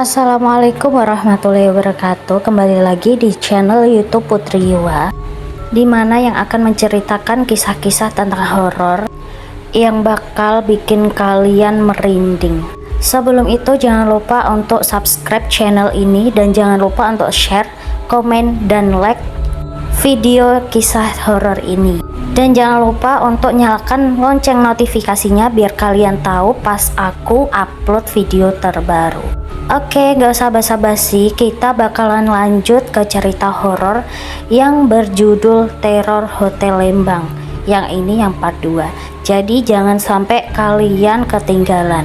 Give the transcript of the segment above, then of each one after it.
Assalamualaikum warahmatullahi wabarakatuh. Kembali lagi di channel YouTube Putri Yuwa, dimana yang akan menceritakan kisah-kisah tentang horor yang bakal bikin kalian merinding. Sebelum itu jangan lupa untuk subscribe channel ini, dan jangan lupa untuk share, komen, dan like video kisah horor ini. Dan jangan lupa untuk nyalakan lonceng notifikasinya biar kalian tahu pas aku upload video terbaru. Oke, gak usah basa-basi, kita bakalan lanjut ke cerita horor yang berjudul Teror Hotel Lembang. Yang ini yang part 2. Jadi jangan sampai kalian ketinggalan.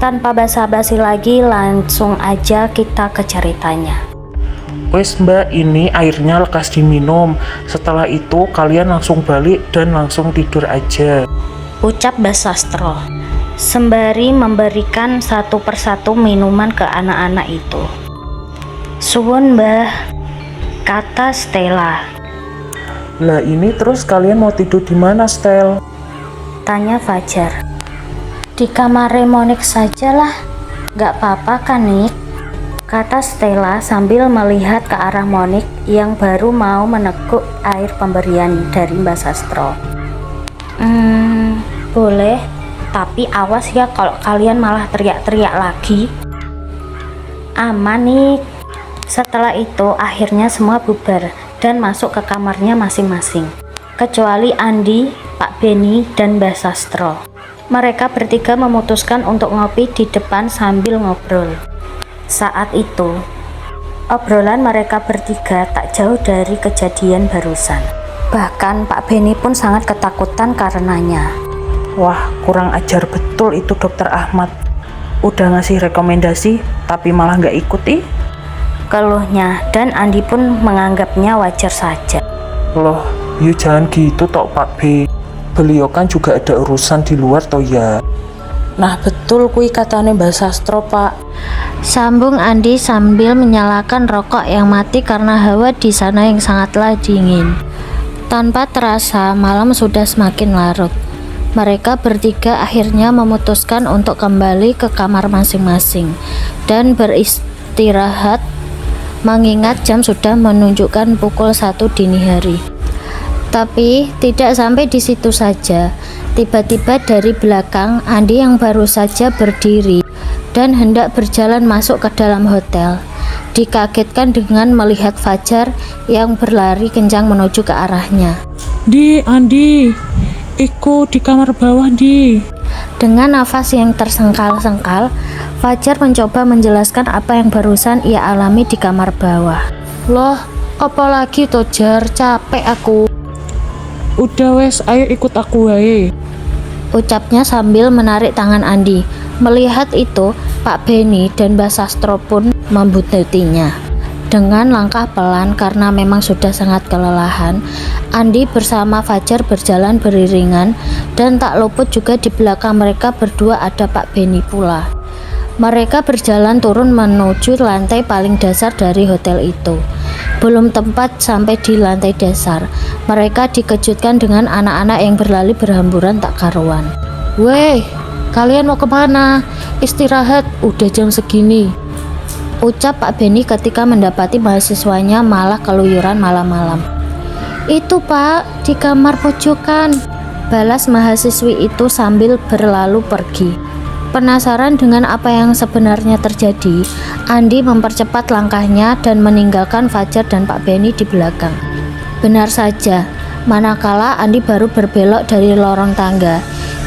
Tanpa basa-basi lagi, langsung aja kita ke ceritanya. Wes mbak, ini airnya lekas diminum. Setelah itu kalian langsung balik dan langsung tidur aja, ucap Mbah Sastro sembari memberikan satu persatu minuman ke anak-anak itu. Suwun mbah, kata Stella. Lah ini terus kalian mau tidur di mana, Stel? Tanya Fajar. Di kamar Monik sajalah, gak apa-apa kan Nik? Kata Stella sambil melihat ke arah Monik yang baru mau meneguk air pemberian dari Mbah Sastro. Boleh, tapi awas ya kalau kalian malah teriak-teriak lagi. Aman Nik. Setelah itu akhirnya semua bubar dan masuk ke kamarnya masing-masing, kecuali Andi, Pak Beni, dan Mbah Sastro. Mereka bertiga memutuskan untuk ngopi di depan sambil ngobrol. Saat itu, obrolan mereka bertiga tak jauh dari kejadian barusan. Bahkan Pak Beni pun sangat ketakutan karenanya. Wah, kurang ajar betul itu Dokter Ahmad. Udah ngasih rekomendasi, tapi malah nggak ikuti, keluhnya, dan Andi pun menganggapnya wajar saja. Loh, yuk jangan gitu tok Pak B. Beliau kan juga ada urusan di luar toh ya. Nah betul kui katanya Mbah Sastro pak, sambung Andi sambil menyalakan rokok yang mati karena hawa di sana yang sangatlah dingin. Tanpa terasa malam sudah semakin larut. Mereka bertiga akhirnya memutuskan untuk kembali ke kamar masing-masing dan beristirahat, mengingat jam sudah menunjukkan pukul 1 dini hari. Tapi tidak sampai di situ saja. Tiba-tiba dari belakang Andi yang baru saja berdiri dan hendak berjalan masuk ke dalam hotel dikagetkan dengan melihat Fajar yang berlari kencang menuju ke arahnya. Di Andi, iku di kamar bawah di. Dengan nafas yang tersengkal-sengkal, Fajar mencoba menjelaskan apa yang barusan ia alami di kamar bawah. Loh, apa lagi toh Jar, capek aku. Udah wes, ayo ikut aku wae, ucapnya sambil menarik tangan Andi. Melihat itu, Pak Beni dan Mbah Sastro pun membuntuti-nya. Dengan langkah pelan karena memang sudah sangat kelelahan, Andi bersama Fajar berjalan beriringan, dan tak luput juga di belakang mereka berdua ada Pak Beni pula. Mereka berjalan turun menuju lantai paling dasar dari hotel itu. Belum tempat sampai di lantai dasar, mereka dikejutkan dengan anak-anak yang berlari berhamburan tak karuan. Weh, kalian mau kemana? Istirahat, udah jam segini, ucap Pak Beni ketika mendapati mahasiswanya malah keluyuran malam-malam. Itu Pak, di kamar pojokan, balas mahasiswi itu sambil berlalu pergi. Penasaran dengan apa yang sebenarnya terjadi, Andi mempercepat langkahnya dan meninggalkan Fajar dan Pak Beni di belakang. Benar saja, manakala Andi baru berbelok dari lorong tangga,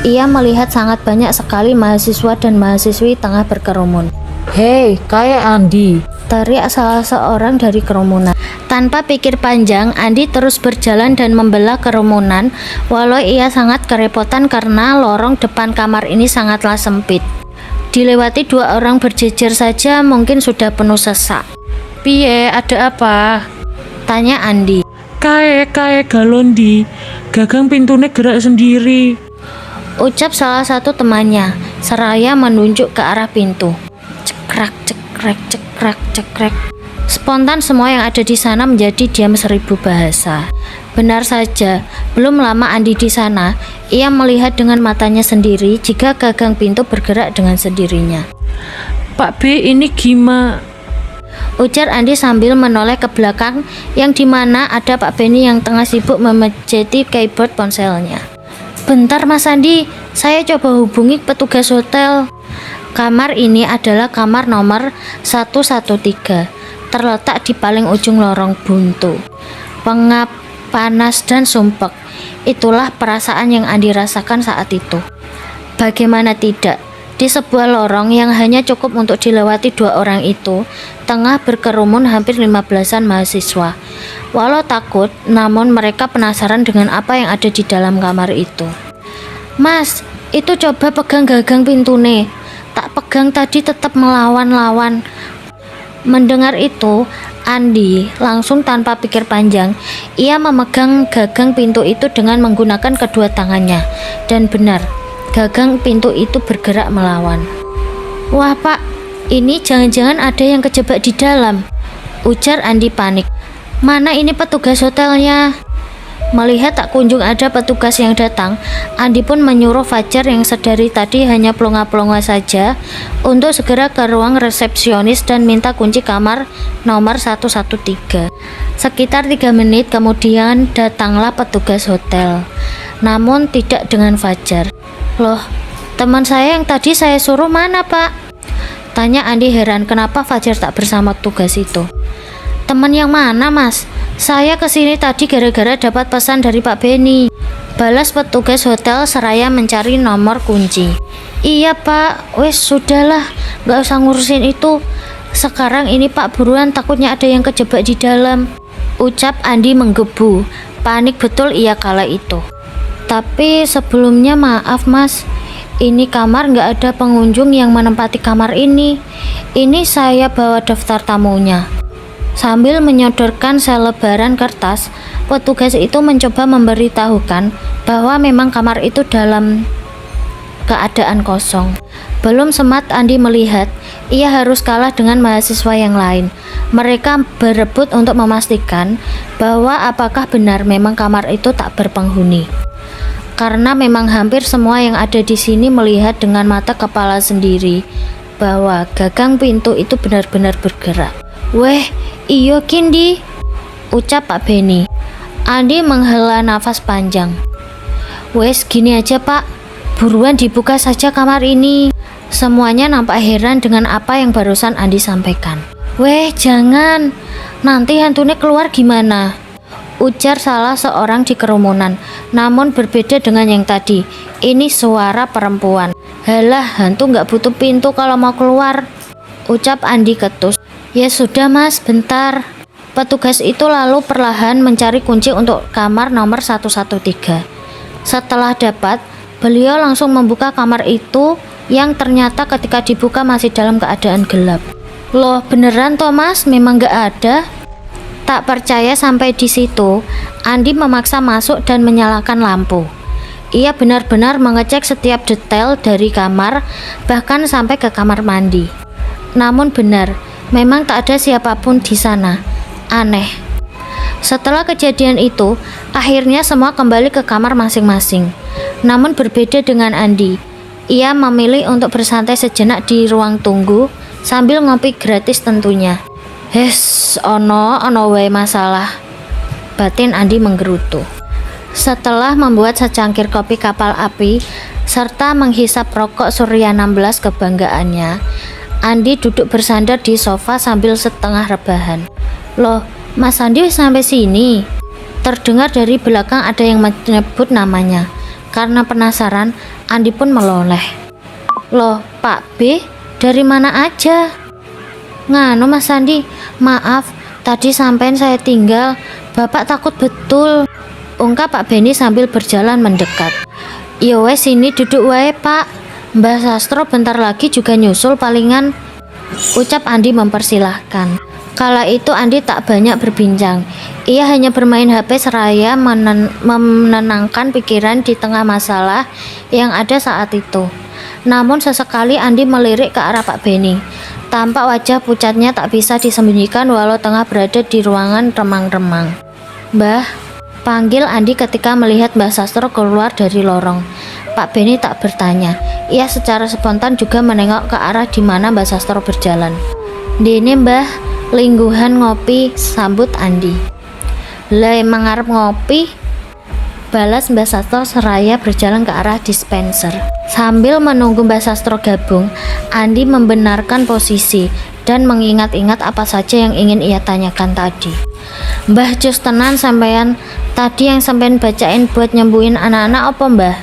ia melihat sangat banyak sekali mahasiswa dan mahasiswi tengah berkerumun. Hei, kayak Andi, teriak salah seorang dari kerumunan. Tanpa pikir panjang, Andi terus berjalan dan membelah kerumunan, walau ia sangat kerepotan karena lorong depan kamar ini sangatlah sempit. Dilewati 2 orang berjejer saja mungkin sudah penuh sesak. Piye, ada apa? Tanya Andi. Kayak galon di, gagang pintunya gerak sendiri, ucap salah satu temannya, seraya menunjuk ke arah pintu. Cekrek, cekrek, cekrek, cekrek. Spontan semua yang ada di sana menjadi diam 1000 bahasa. Benar saja, belum lama Andi di sana, ia melihat dengan matanya sendiri jika gagang pintu bergerak dengan sendirinya. Pak B, ini gimana? Ujar Andi sambil menoleh ke belakang yang dimana ada Pak Benny yang tengah sibuk memejeti keyboard ponselnya. Bentar Mas Andi, saya coba hubungi petugas hotel. Kamar ini adalah kamar nomor 113, terletak di paling ujung lorong buntu. Pengap, panas dan sumpek, itulah perasaan yang Andi rasakan saat itu. Bagaimana tidak? Di sebuah lorong yang hanya cukup untuk dilewati 2 orang itu, tengah berkerumun hampir 15-an mahasiswa. Walau takut, namun mereka penasaran dengan apa yang ada di dalam kamar itu. Mas, itu coba pegang gagang pintu nih. Tak pegang tadi tetap melawan-lawan. Mendengar itu, Andi langsung tanpa pikir panjang, ia memegang gagang pintu itu dengan menggunakan kedua tangannya. Dan benar, gagang pintu itu bergerak melawan. Wah Pak, ini jangan-jangan ada yang kejebak di dalam, ujar Andi panik. Mana ini petugas hotelnya? Melihat tak kunjung ada petugas yang datang, Andi pun menyuruh Fajar yang sedari tadi hanya pelongo-pelongo saja untuk segera ke ruang resepsionis dan minta kunci kamar nomor 113. Sekitar 3 menit kemudian datanglah petugas hotel, namun tidak dengan Fajar. Loh, teman saya yang tadi saya suruh mana Pak? Tanya Andi heran kenapa Fajar tak bersama tugas itu. Teman yang mana Mas? Saya kesini tadi gara-gara dapat pesan dari Pak Benny, balas petugas hotel seraya mencari nomor kunci. Iya Pak, wes sudahlah, gak usah ngurusin itu. Sekarang ini Pak buruan, takutnya ada yang kejebak di dalam, ucap Andi menggebu. Panik betul ia kala itu. Tapi sebelumnya maaf Mas, ini kamar nggak ada pengunjung yang menempati kamar ini. Ini saya bawa daftar tamunya. Sambil menyodorkan selebaran kertas, petugas itu mencoba memberitahukan bahwa memang kamar itu dalam keadaan kosong. Belum sempat Andi melihat, ia harus kalah dengan mahasiswa yang lain. Mereka berebut untuk memastikan bahwa apakah benar memang kamar itu tak berpenghuni. Karena memang hampir semua yang ada di sini melihat dengan mata kepala sendiri bahwa gagang pintu itu benar-benar bergerak. Weh, iyo Kindi, ucap Pak Benny. Andi menghela nafas panjang. Wes gini aja Pak, buruan dibuka saja kamar ini. Semuanya nampak heran dengan apa yang barusan Andi sampaikan. Weh jangan, nanti hantunya keluar gimana? Ujar salah seorang di kerumunan. Namun berbeda dengan yang tadi, ini suara perempuan. Halah, hantu nggak butuh pintu kalau mau keluar, ucap Andi ketus. Ya sudah Mas, bentar. Petugas itu lalu perlahan mencari kunci untuk kamar nomor 113. Setelah dapat, beliau langsung membuka kamar itu yang ternyata ketika dibuka masih dalam keadaan gelap. Loh beneran toh Mas, memang nggak ada? Tak percaya sampai di situ, Andi memaksa masuk dan menyalakan lampu. Ia benar-benar mengecek setiap detail dari kamar, bahkan sampai ke kamar mandi. Namun benar, memang tak ada siapapun di sana. Aneh. Setelah kejadian itu, akhirnya semua kembali ke kamar masing-masing. Namun berbeda dengan Andi, ia memilih untuk bersantai sejenak di ruang tunggu sambil ngopi gratis tentunya. Ono wae masalah, batin Andi menggerutu. Setelah membuat secangkir kopi kapal api serta menghisap rokok Surya 16 kebanggaannya, Andi duduk bersandar di sofa sambil setengah rebahan. Loh, Mas Andi sampai sini? Terdengar dari belakang ada yang menyebut namanya. Karena penasaran, Andi pun meloleh. Loh, Pak B, dari mana aja? Nganu Mas Andi, maaf, tadi sampean saya tinggal. Bapak takut betul, ungkap Pak Benny sambil berjalan mendekat. Ya wes sini duduk wae Pak, Mbah Sastro bentar lagi juga nyusul palingan, ucap Andi mempersilahkan. Kala itu Andi tak banyak berbincang. Ia hanya bermain HP seraya menenangkan pikiran di tengah masalah yang ada saat itu. Namun sesekali Andi melirik ke arah Pak Benny. Tampak wajah pucatnya tak bisa disembunyikan walau tengah berada di ruangan remang-remang. Mbah, panggil Andi ketika melihat Mbah Sastro keluar dari lorong. Pak Benny tak bertanya. Ia secara spontan juga menengok ke arah di mana Mbah Sastro berjalan. "Dene Mbah, lingguhan ngopi," sambut Andi. "Lah emang arep ngopi?" balas Mbah Sastro seraya berjalan ke arah dispenser. Sambil menunggu Mbah Sastro gabung, Andi membenarkan posisi dan mengingat-ingat apa saja yang ingin ia tanyakan tadi. "Mbah Cus tenan sampean, tadi yang sampean bacain buat nyembuhin anak-anak apa Mbah?"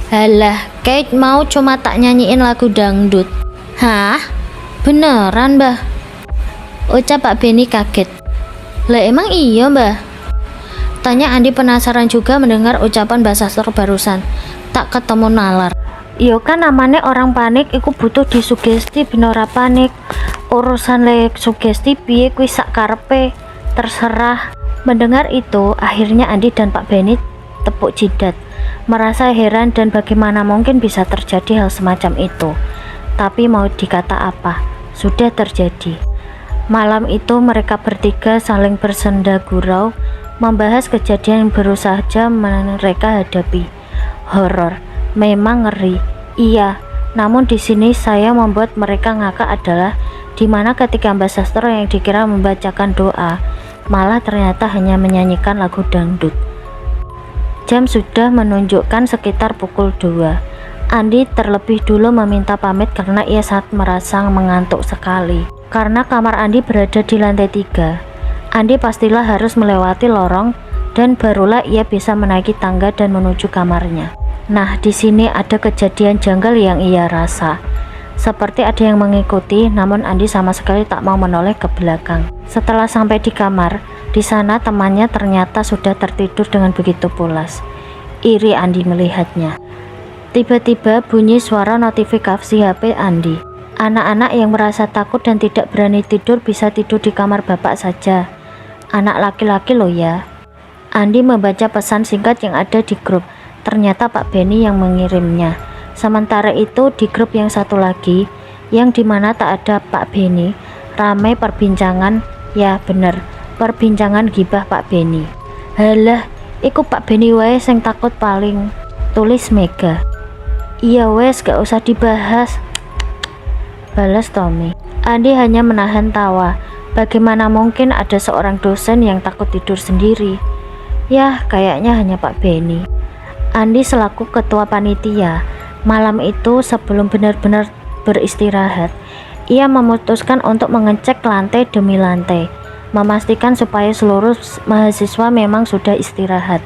"Halah, Kate mau cuma tak nyanyiin lagu dangdut." "Hah? Beneran Mbah?" ucap Pak Beni kaget. "Lah emang iya Mbah?" tanya Andi penasaran juga mendengar ucapan Mbah Sastro barusan. Tak ketemu nalar. "Yo kan namanya orang panik iku butuh disugesti ben ora panik. Urusan lek sugesti piye kuwi sak karepe, terserah." Mendengar itu, akhirnya Andi dan Pak Beni tepuk jidat, merasa heran dan bagaimana mungkin bisa terjadi hal semacam itu. Tapi mau dikata apa, sudah terjadi. Malam itu mereka bertiga saling bersenda gurau, membahas kejadian yang baru saja mereka hadapi. Horor, memang ngeri. Iya, namun di sini saya membuat mereka ngakak adalah dimana ketika Mbah Sastro yang dikira membacakan doa, malah ternyata hanya menyanyikan lagu dangdut. Jam sudah menunjukkan sekitar pukul 2. Andi terlebih dulu meminta pamit karena ia sangat merasa mengantuk sekali. Karena kamar Andi berada di lantai 3, Andi pastilah harus melewati lorong dan barulah ia bisa menaiki tangga dan menuju kamarnya. Nah, di sini ada kejadian janggal yang ia rasa. Seperti ada yang mengikuti, namun Andi sama sekali tak mau menoleh ke belakang. Setelah sampai di kamar, di sana temannya ternyata sudah tertidur dengan begitu pulas. Iri Andi melihatnya. Tiba-tiba bunyi suara notifikasi HP Andi. Anak-anak yang merasa takut dan tidak berani tidur bisa tidur di kamar bapak saja. Anak laki-laki loh ya. Andi membaca pesan singkat yang ada di grup. Ternyata Pak Beni yang mengirimnya. Sementara itu di grup yang satu lagi, yang dimana tak ada Pak Beni, ramai perbincangan. Ya bener, perbincangan gibah Pak Beni. "Halah, iku Pak Beni wae sing takut paling," tulis Mega. "Iya wes, gak usah dibahas," balas Tommy. Andi hanya menahan tawa. Bagaimana mungkin ada seorang dosen yang takut tidur sendiri? Yah, kayaknya hanya Pak Beni. Andi selaku ketua panitia, malam itu sebelum benar-benar beristirahat, ia memutuskan untuk mengecek lantai demi lantai, memastikan supaya seluruh mahasiswa memang sudah istirahat.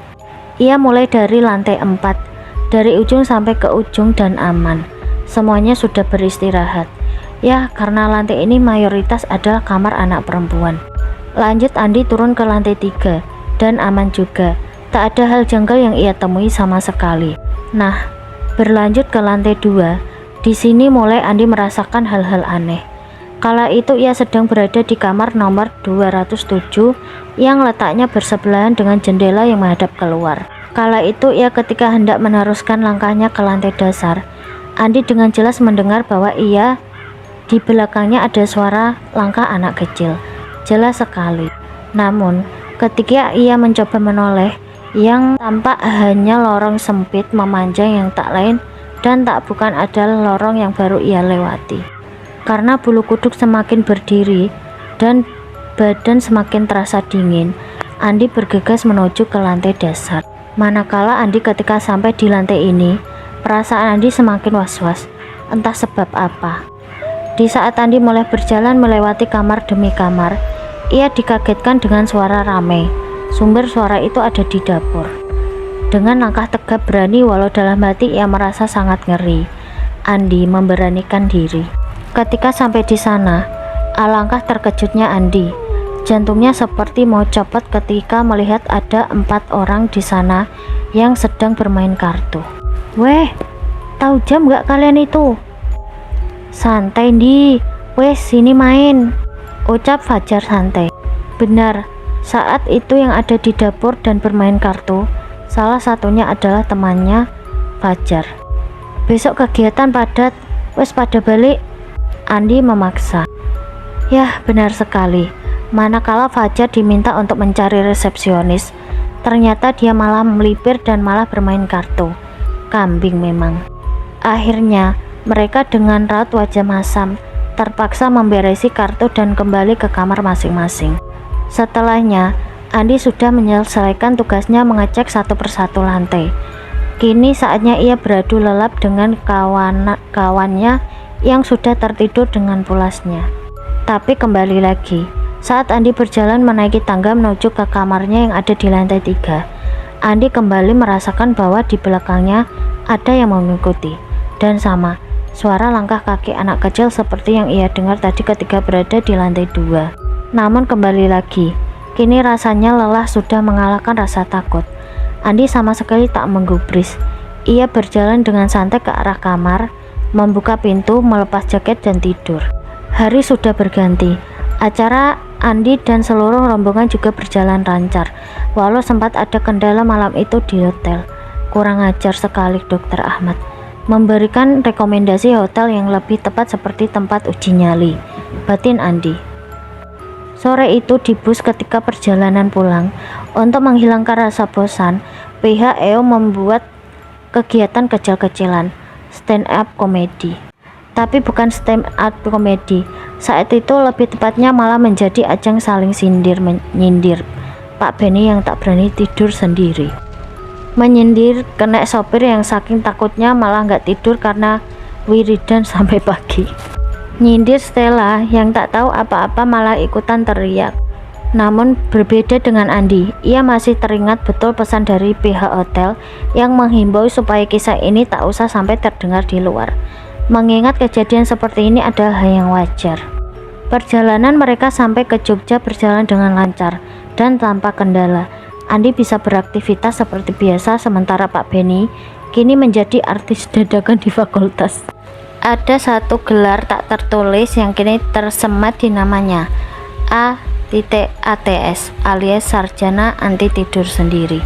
Ia mulai dari lantai 4, dari ujung sampai ke ujung dan aman. Semuanya sudah beristirahat. Ya, karena lantai ini mayoritas adalah kamar anak perempuan. Lanjut Andi turun ke lantai 3 dan aman juga. Tak ada hal janggal yang ia temui sama sekali. Nah, berlanjut ke lantai 2. Di sini mulai Andi merasakan hal-hal aneh. Kala itu ia sedang berada di kamar nomor 207 yang letaknya bersebelahan dengan jendela yang menghadap keluar. Kala itu ia ketika hendak meneruskan langkahnya ke lantai dasar, Andi dengan jelas mendengar bahwa di belakangnya ada suara langkah anak kecil, jelas sekali. Namun, ketika ia mencoba menoleh, yang tampak hanya lorong sempit memanjang yang tak lain dan tak bukan adalah lorong yang baru ia lewati. Karena bulu kuduk semakin berdiri dan badan semakin terasa dingin, Andi bergegas menuju ke lantai dasar. Manakala Andi ketika sampai di lantai ini, perasaan Andi semakin was-was, entah sebab apa. Di saat Andi mulai berjalan melewati kamar demi kamar, ia dikagetkan dengan suara ramai. Sumber suara itu ada di dapur. Dengan langkah tegap berani walau dalam hati ia merasa sangat ngeri, Andi memberanikan diri. Ketika sampai di sana, alangkah terkejutnya Andi. Jantungnya seperti mau copot ketika melihat ada 4 orang di sana yang sedang bermain kartu. "Weh, tahu jam gak kalian itu?" "Santai Di, wes sini main," ucap Fajar santai. Benar, saat itu yang ada di dapur dan bermain kartu, salah satunya adalah temannya Fajar. "Besok kegiatan padat, wes pada balik," Andi memaksa. Yah, benar sekali. Manakala Fajar diminta untuk mencari resepsionis, ternyata dia malah melipir dan malah bermain kartu. Kambing memang. Akhirnya Mereka dengan raut wajah masam terpaksa memberesi kartu dan kembali ke kamar masing-masing. Setelahnya, Andi sudah menyelesaikan tugasnya mengecek satu persatu lantai. Kini saatnya ia beradu lelap dengan kawannya yang sudah tertidur dengan pulasnya. Tapi kembali lagi, saat Andi berjalan menaiki tangga menuju ke kamarnya yang ada di lantai 3, Andi kembali merasakan bahwa di belakangnya ada yang mengikuti. Dan sama, suara langkah kaki anak kecil seperti yang ia dengar tadi ketika berada di lantai 2. Namun kembali lagi, kini rasanya lelah sudah mengalahkan rasa takut. Andi sama sekali tak menggubris. Ia berjalan dengan santai ke arah kamar, membuka pintu, melepas jaket dan tidur. Hari sudah berganti. Acara Andi dan seluruh rombongan juga berjalan lancar, walau sempat ada kendala malam itu di hotel. Kurang ajar sekali Dr. Ahmad, memberikan rekomendasi hotel yang lebih tepat seperti tempat uji nyali, batin Andi. Sore itu di bus ketika perjalanan pulang, untuk menghilangkan rasa bosan, pihak EO membuat kegiatan kecil-kecilan, stand up komedi. Tapi bukan stand up komedi, saat itu lebih tepatnya malah menjadi ajang saling menyindir Pak Benny yang tak berani tidur sendiri. Menyindir kena sopir yang saking takutnya malah nggak tidur karena wiridan sampai pagi. Nyindir Stella yang tak tahu apa-apa malah ikutan teriak. Namun berbeda dengan Andi, ia masih teringat betul pesan dari pihak hotel yang menghimbau supaya kisah ini tak usah sampai terdengar di luar. Mengingat kejadian seperti ini adalah hal yang wajar. Perjalanan mereka sampai ke Jogja berjalan dengan lancar dan tanpa kendala. Andi bisa beraktivitas seperti biasa, sementara Pak Benny kini menjadi artis dadakan di fakultas. Ada satu gelar tak tertulis yang kini tersemat di namanya, A.ATS alias Sarjana Anti Tidur Sendiri.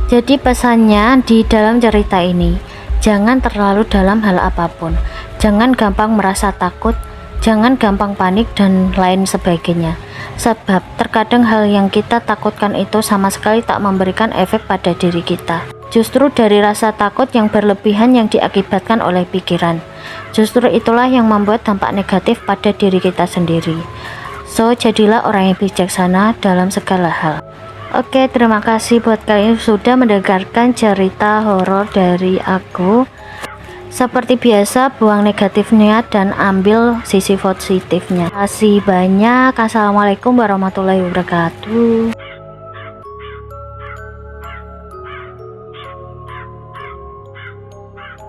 Jadi pesannya di dalam cerita ini, jangan terlalu dalam hal apapun, jangan gampang merasa takut, jangan gampang panik dan lain sebagainya. Sebab terkadang hal yang kita takutkan itu sama sekali tak memberikan efek pada diri kita. Justru dari rasa takut yang berlebihan yang diakibatkan oleh pikiran, justru itulah yang membuat dampak negatif pada diri kita sendiri. So, jadilah orang yang bijaksana dalam segala hal. Oke, terima kasih buat kalian yang sudah mendengarkan cerita horor dari aku. Seperti biasa, buang negatifnya dan ambil sisi positifnya. Terima kasih banyak. Assalamualaikum warahmatullahi wabarakatuh.